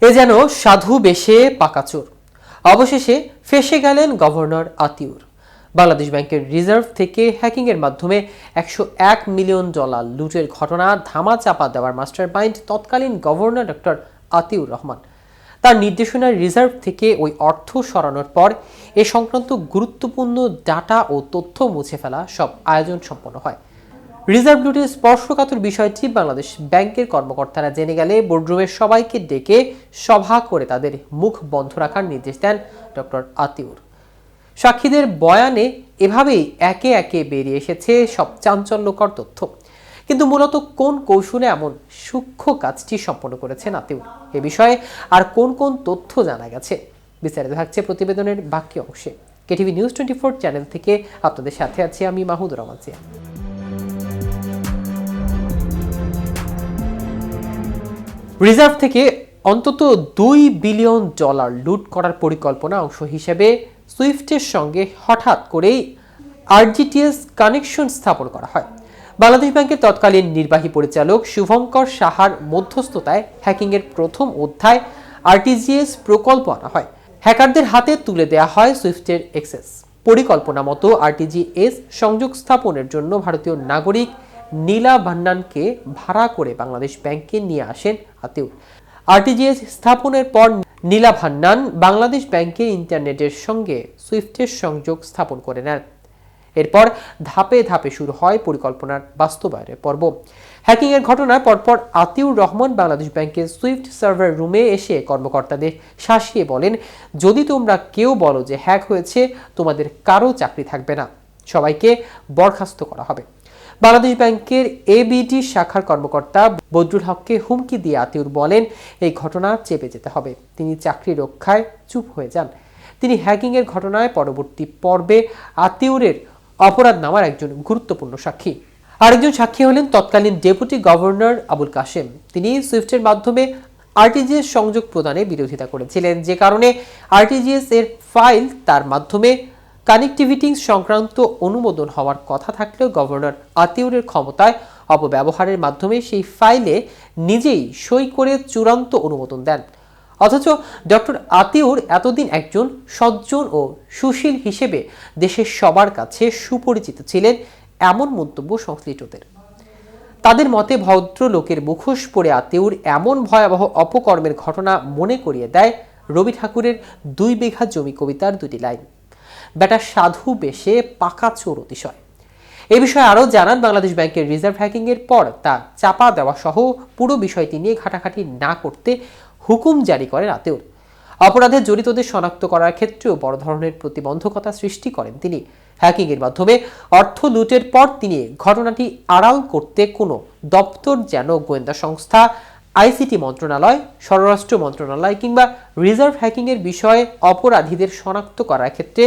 এ যেন সাধু বেশে পাকাচোর। অবশেষে ফেঁসে গেলেন গভর্নর আতিউর। বাংলাদেশ ব্যাংকের রিজার্ভ থেকে হ্যাকিংয়ের মাধ্যমে $101 মিলিয়ন লুটের ঘটনা ধামাচাপা দেওয়ার মাস্টার মাইন্ড তৎকালীন গভর্নর ডক্টর আতিউর রহমান। তার নির্দেশনায় রিজার্ভ থেকে ওই অর্থ সরানোর পর এ সংক্রান্ত গুরুত্বপূর্ণ ডাটা ও তথ্য মুছে ফেলা সব আয়োজন সম্পন্ন হয়। রিজার্ভ লুটের স্পর্শকাতর বিষয়টি বাংলাদেশ ব্যাংকের কর্মকর্তারা জেনে গেলে বোর্ডরুমের সবাইকে ডেকে সভা করে তাদের মুখ বন্ধ রাখার নির্দেশ দেন ডক্টর আতিউর। সাক্ষীদের বয়ানে এভাবেই একে একে বেরিয়ে এসেছে সব চাঞ্চল্যকর তথ্য। কিন্তু মূলত কোন কৌশলে এমন সূক্ষ্ম কাজটি সম্পন্ন করেছেন আতিউর, এ বিষয়ে আর কোন কোন তথ্য জানা গেছে, বিস্তারিত থাকছে প্রতিবেদনের বাকি অংশে। কেটিভি নিউজ 24 চ্যানেল থেকে আপনাদের সাথে আছি আমি মাহমুদুর রহমান জিয়া। রিজার্ভ থেকে অন্তত $2 বিলিয়ন লুট করার পরিকল্পনা অংশ হিসেবে সুইফটের সঙ্গে হঠাৎ করেই আরটিজিএস কানেকশন স্থাপন করা হয়। বাংলাদেশ ব্যাংকের তৎকালীন নির্বাহী পরিচালক শুভঙ্কর সাহার মধ্যস্থতায় হ্যাকিংয়ের প্রথম অধ্যায় আরটিজিএস প্রকল্প আনা হয়। হ্যাকারদের হাতে তুলে দেওয়া হয় সুইফটের অ্যাক্সেস। পরিকল্পনা মতো আরটিজিএস সংযোগ স্থাপনের জন্য ভারতীয় নাগরিক নীলা ভান্নানকে ভাড়া করে বাংলাদেশ ব্যাংকে নিয়ে আসেন আতিউর। আরটিজিএস স্থাপনের পর নীলা ভান্নান বাংলাদেশ ব্যাংকের ইন্টারনেটের সঙ্গে সুইফটের সংযোগ স্থাপন করে নেন। এরপর ধাপে ধাপে শুরু হয় পরিকল্পনার বাস্তবায়নের পর্ব। হ্যাকিংয়ের ঘটনায় পরপর আতিউর রহমান বাংলাদেশ ব্যাংকের সুইফট সার্ভার রুমে এসে কর্মকর্তাদের শাসিয়ে বলেন, যদি তোমরা কেউ বলো যে হ্যাক হয়েছে, তোমাদের কারো চাকরি থাকবে না, সবাইকে বরখাস্ত করা হবে। বাংলাদেশ ব্যাংকের এবিটি শাখার কর্মকর্তা বদরুল হককে হুমকি দিয়ে আতিউর বলেন, এই ঘটনা চেপে যেতে হবে। তিনি চাকরি রক্ষায় চুপ হয়ে যান। তিনি হ্যাকিংয়ের ঘটনায় পরবর্তী পর্বে আতিউরের অপরাধ নামার একজন গুরুত্বপূর্ণ সাক্ষী। আরেকজন সাক্ষী হলেন তৎকালীন ডেপুটি গভর্নর আবুল কাশেম। তিনি সুইফটের মাধ্যমে আরটিজিএস সংযোগ প্রদানে বিরোধিতা করেছিলেন, যে কারণে আরটিজিএস এর ফাইল তার মাধ্যমে কানেক্টিভিটি সংক্রান্ত অনুমোদন হওয়ার কথা থাকলেও গভর্নর আতিউরের ক্ষমতায় অপব্যবহারের মাধ্যমে সেই ফাইলে নিজেই সই করে চূড়ান্ত অনুমোদন দেন। অথচ ডক্টর আতিউর এতদিন একজন সজ্জন ও সুশীল হিসেবে দেশের সবার কাছে সুপরিচিত ছিলেন, এমন মন্তব্য সংশ্লিষ্টদের। তাদের মতে ভদ্রলোকের মুখোশ পরে আতিউর এমন ভয়াবহ অপকর্মের ঘটনা মনে করিয়ে দেয় রবি ঠাকুরের 2 বিঘা জমি কবিতার 2টি লাইন, বেটা সাধু বেশে পাকা চোর অতিশয়। এ বিষয়ে আরও জানান, বাংলাদেশ ব্যাংকের রিজার্ভ হ্যাকিংয়ের পর তা চাপা দেওয়া সহ পুরো বিষয়টি নিয়ে ঘাটাঘাটি না করতে হুকুম জারি করেন আতিউর। অপরাধে জড়িতদের শনাক্ত করার ক্ষেত্রেও বড় ধরনের প্রতিবন্ধকতা সৃষ্টি করেন তিনি। হ্যাকিংয়ের মাধ্যমে অর্থ লুটের পর তিনি ঘটনাটি আড়াল করতে কোনো দপ্তর যেন গোয়েন্দা সংস্থা, আইসিটি মন্ত্রণালয়, স্বরাষ্ট্র মন্ত্রণালয় কিংবা রিজার্ভ হ্যাকিংয়ের বিষয়ে অপরাধীদের শনাক্ত করার ক্ষেত্রে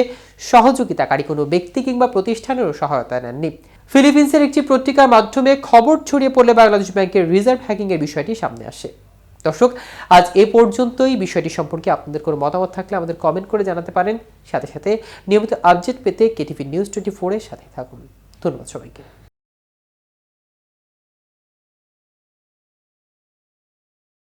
সহযোগিতাকারী কোনো ব্যক্তি কিংবা প্রতিষ্ঠানেরও সহায়তা নেননি। ফিলিপিন্সের একটি পত্রিকার মাধ্যমে খবর ছড়িয়ে পড়লে বাংলাদেশ ব্যাংকের রিজার্ভ হ্যাকিংয়ের বিষয়টি সামনে আসে। দর্শক, আজ এ পর্যন্তই। বিষয়টি সম্পর্কে আপনাদের কোনো মতামত থাকলে আমাদের কমেন্ট করে জানাতে পারেন। সাথে সাথে নিয়মিত আপডেট পেতে কেটিভি নিউজ 24 এর সাথে থাকুন। ধন্যবাদ সবাইকে।